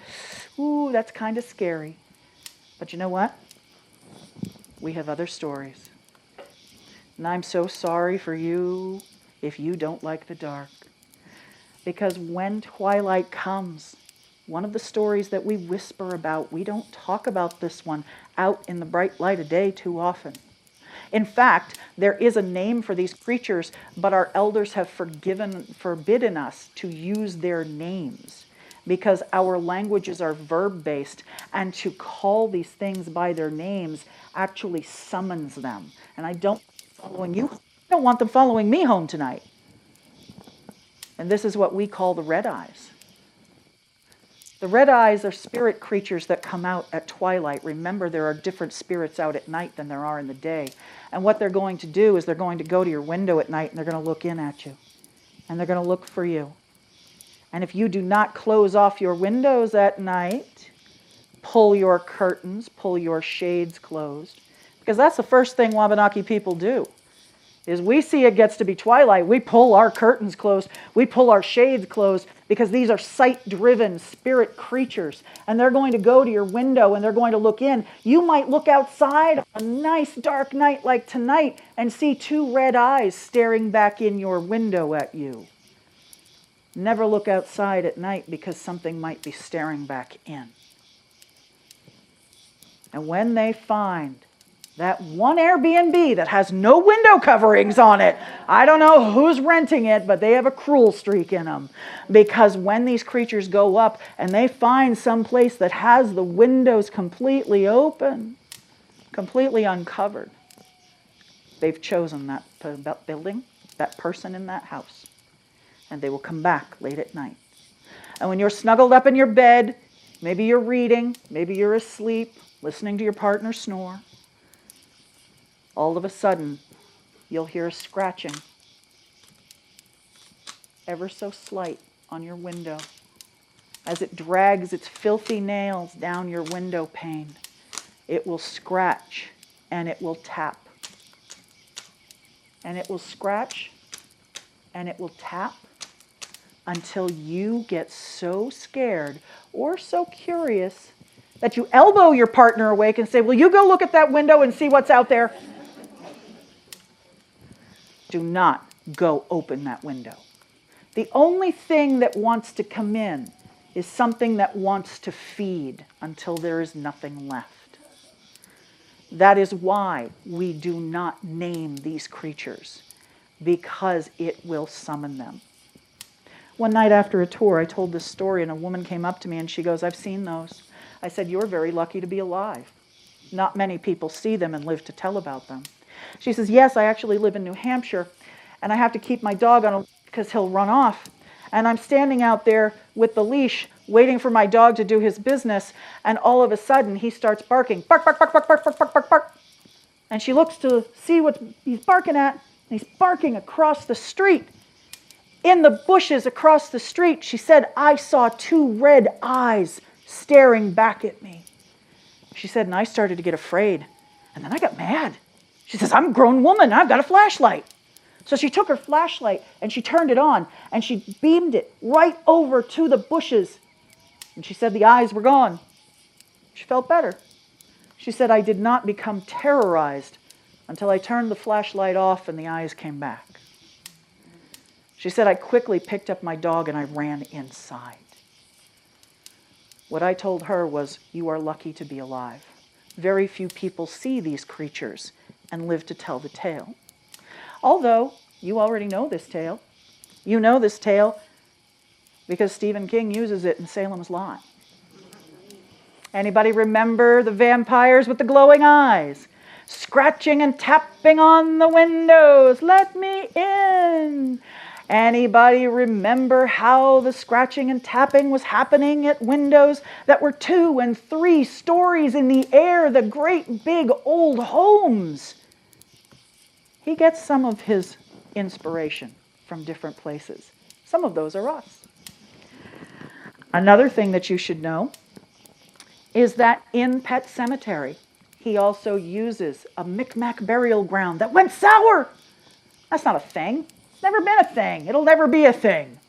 ooh, that's kind of scary. But you know what? We have other stories. And I'm so sorry for you if you don't like the dark. Because when twilight comes, one of the stories that we whisper about, we don't talk about this one out in the bright light of day too often. In fact, there is a name for these creatures, but our elders have forbidden us to use their names because our languages are verb-based, and to call these things by their names actually summons them. And I don't want them following me home tonight. And this is what we call the red eyes. The red eyes are spirit creatures that come out at twilight. Remember, there are different spirits out at night than there are in the day. And what they're going to do is they're going to go to your window at night and they're going to look in at you. And they're going to look for you. And if you do not close off your windows at night, pull your curtains, pull your shades closed, because that's the first thing Wabanaki people do. Is we see it gets to be twilight, we pull our curtains closed, we pull our shades closed, because these are sight-driven spirit creatures, and they're going to go to your window and they're going to look in. You might look outside on a nice dark night like tonight and see two red eyes staring back in your window at you. Never look outside at night because something might be staring back in. And when they find that one Airbnb that has no window coverings on it, I don't know who's renting it, but they have a cruel streak in them. Because when these creatures go up and they find some place that has the windows completely open, completely uncovered, they've chosen that building, that person in that house. And they will come back late at night. And when you're snuggled up in your bed, maybe you're reading, maybe you're asleep, listening to your partner snore, all of a sudden, you'll hear a scratching, ever so slight, on your window. As it drags its filthy nails down your window pane, it will scratch and it will tap. And it will scratch and it will tap until you get so scared or so curious that you elbow your partner awake and say, "Will you go look at that window and see what's out there?" Do not go open that window. The only thing that wants to come in is something that wants to feed until there is nothing left. That is why we do not name these creatures, because it will summon them. One night after a tour, I told this story, and a woman came up to me and she goes, "I've seen those." I said, "You're very lucky to be alive. Not many people see them and live to tell about them." She says, "Yes, I actually live in New Hampshire, and I have to keep my dog on a leash because he'll run off. And I'm standing out there with the leash, waiting for my dog to do his business, and all of a sudden he starts barking. Bark, bark, bark, bark, bark, bark, bark, bark, bark." And she looks to see what he's barking at, and he's barking across the street. In the bushes across the street, she said, "I saw two red eyes staring back at me." She said, and I started to get afraid. And then I got mad. She says, "I'm a grown woman. I've got a flashlight." So she took her flashlight and she turned it on and she beamed it right over to the bushes. And she said the eyes were gone. She felt better. She said, "I did not become terrorized until I turned the flashlight off and the eyes came back." She said, "I quickly picked up my dog and I ran inside." What I told her was, you are lucky to be alive. Very few people see these creatures and live to tell the tale. Although, you already know this tale. You know this tale because Stephen King uses it in Salem's Lot. Anybody remember the vampires with the glowing eyes? Scratching and tapping on the windows, "Let me in." Anybody remember how the scratching and tapping was happening at windows that were 2 and 3 stories in the air, the great big old homes? He gets some of his inspiration from different places. Some of those are us. Another thing that you should know is that in Pet Cemetery, he also uses a Micmac burial ground that went sour. That's not a thing. It's never been a thing. It'll never be a thing.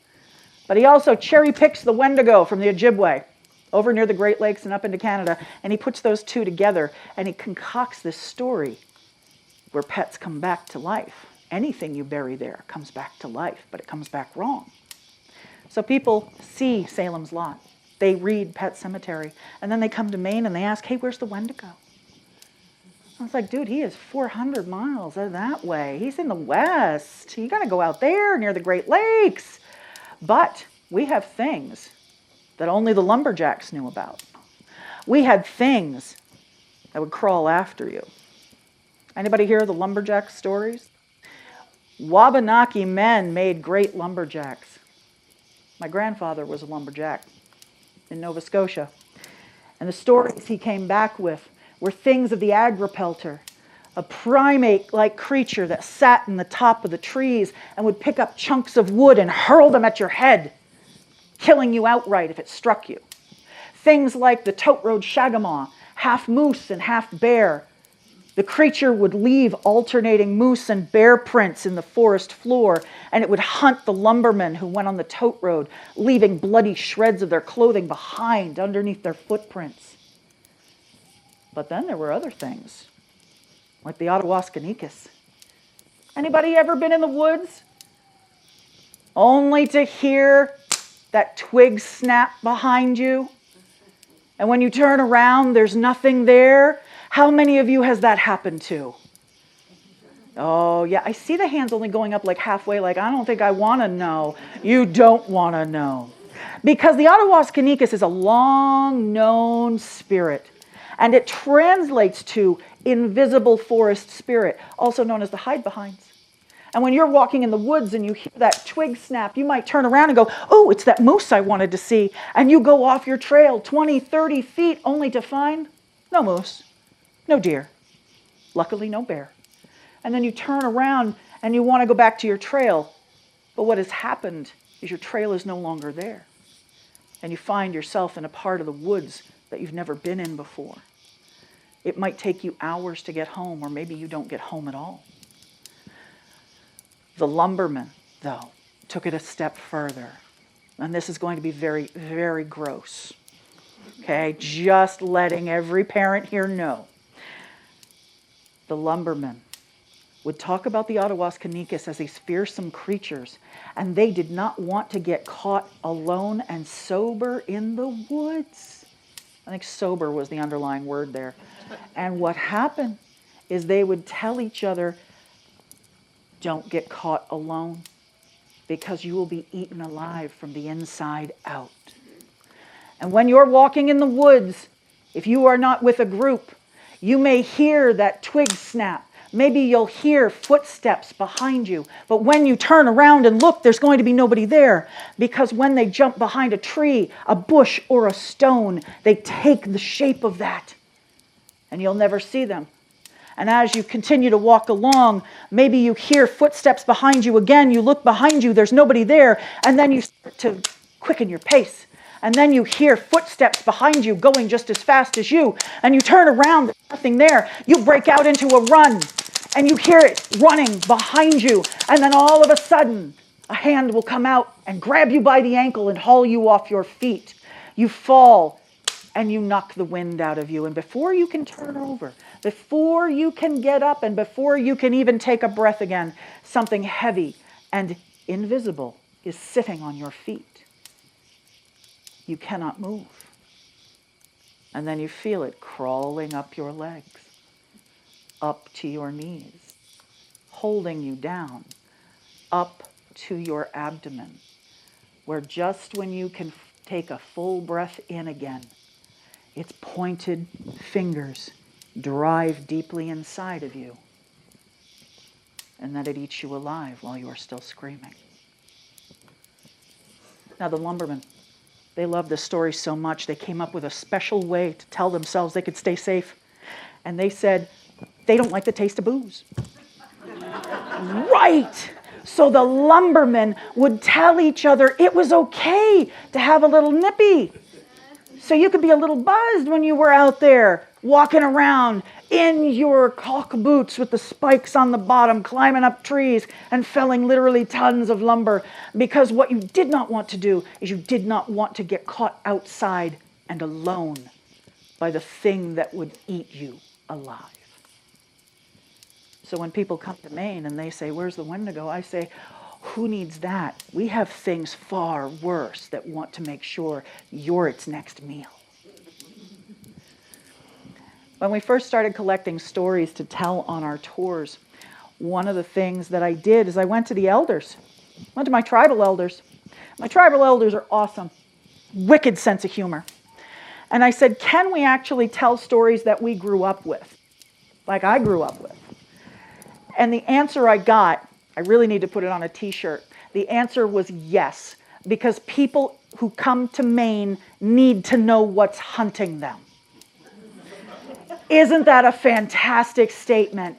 But he also cherry picks the Wendigo from the Ojibwe over near the Great Lakes and up into Canada, and he puts those two together, and he concocts this story where pets come back to life. Anything you bury there comes back to life, but it comes back wrong. So people see Salem's Lot. They read Pet Cemetery. And then they come to Maine and they ask, hey, where's the Wendigo? I was like, dude, he is 400 miles that way. He's in the west. You got to go out there near the Great Lakes. But we have things that only the lumberjacks knew about. We had things that would crawl after you. Anybody hear the lumberjack stories? Wabanaki men made great lumberjacks. My grandfather was a lumberjack in Nova Scotia. And the stories he came back with were things of the agripelter, a primate-like creature that sat in the top of the trees and would pick up chunks of wood and hurl them at your head, killing you outright if it struck you. Things like the tote road shagamaw, half moose and half bear. The creature would leave alternating moose and bear prints in the forest floor, and it would hunt the lumbermen who went on the tote road, leaving bloody shreds of their clothing behind underneath their footprints. But then there were other things, like the Ottawaskaneekus. Anybody ever been in the woods only to hear that twig snap behind you? And when you turn around, there's nothing there? How many of you has that happened to? Oh, yeah, I see the hands only going up like halfway, like, I don't think I want to know. You don't want to know. Because the Ottawaskaneekus is a long-known spirit. And it translates to invisible forest spirit, also known as the hide-behinds. And when you're walking in the woods and you hear that twig snap, you might turn around and go, oh, it's that moose I wanted to see. And you go off your trail 20, 30 feet only to find no moose, no deer, luckily no bear. And then you turn around and you want to go back to your trail. But what has happened is your trail is no longer there. And you find yourself in a part of the woods that you've never been in before. It might take you hours to get home, or maybe you don't get home at all. The lumbermen, though, took it a step further. And this is going to be very, very gross. Okay, just letting every parent here know. The lumbermen would talk about the Ottawaskaneekus as these fearsome creatures, and they did not want to get caught alone and sober in the woods. I think sober was the underlying word there. And what happened is they would tell each other, don't get caught alone, because you will be eaten alive from the inside out. And when you're walking in the woods, if you are not with a group, you may hear that twig snap. Maybe you'll hear footsteps behind you. But when you turn around and look, there's going to be nobody there. Because when they jump behind a tree, a bush, or a stone, they take the shape of that. And you'll never see them. And as you continue to walk along, maybe you hear footsteps behind you again. You look behind you, there's nobody there. And then you start to quicken your pace. And then you hear footsteps behind you going just as fast as you. And you turn around, there's nothing there. You break out into a run. And you hear it running behind you. And then all of a sudden, a hand will come out and grab you by the ankle and haul you off your feet. You fall and you knock the wind out of you. And before you can turn over, before you can get up, and before you can even take a breath again, something heavy and invisible is sitting on your feet. You cannot move. And then you feel it crawling up your legs, up to your knees, holding you down, up to your abdomen, where just when you can take a full breath in again, its pointed fingers drive deeply inside of you, and that it eats you alive while you are still screaming. Now the lumbermen, they loved this story so much, they came up with a special way to tell themselves they could stay safe. And they said, they don't like the taste of booze. Right! So the lumbermen would tell each other it was okay to have a little nippy. So you could be a little buzzed when you were out there walking around in your caulk boots with the spikes on the bottom, climbing up trees and felling literally tons of lumber. Because what you did not want to do is you did not want to get caught outside and alone by the thing that would eat you alive. So when people come to Maine and they say, where's the Wendigo? I say, who needs that? We have things far worse that want to make sure you're its next meal. When we first started collecting stories to tell on our tours, one of the things that I did is I went to the elders. I went to my tribal elders. My tribal elders are awesome. Wicked sense of humor. And I said, can we actually tell stories that we grew up with? Like I grew up with. And the answer I got, I really need to put it on a t-shirt. The answer was yes, because people who come to Maine need to know what's hunting them. Isn't that a fantastic statement?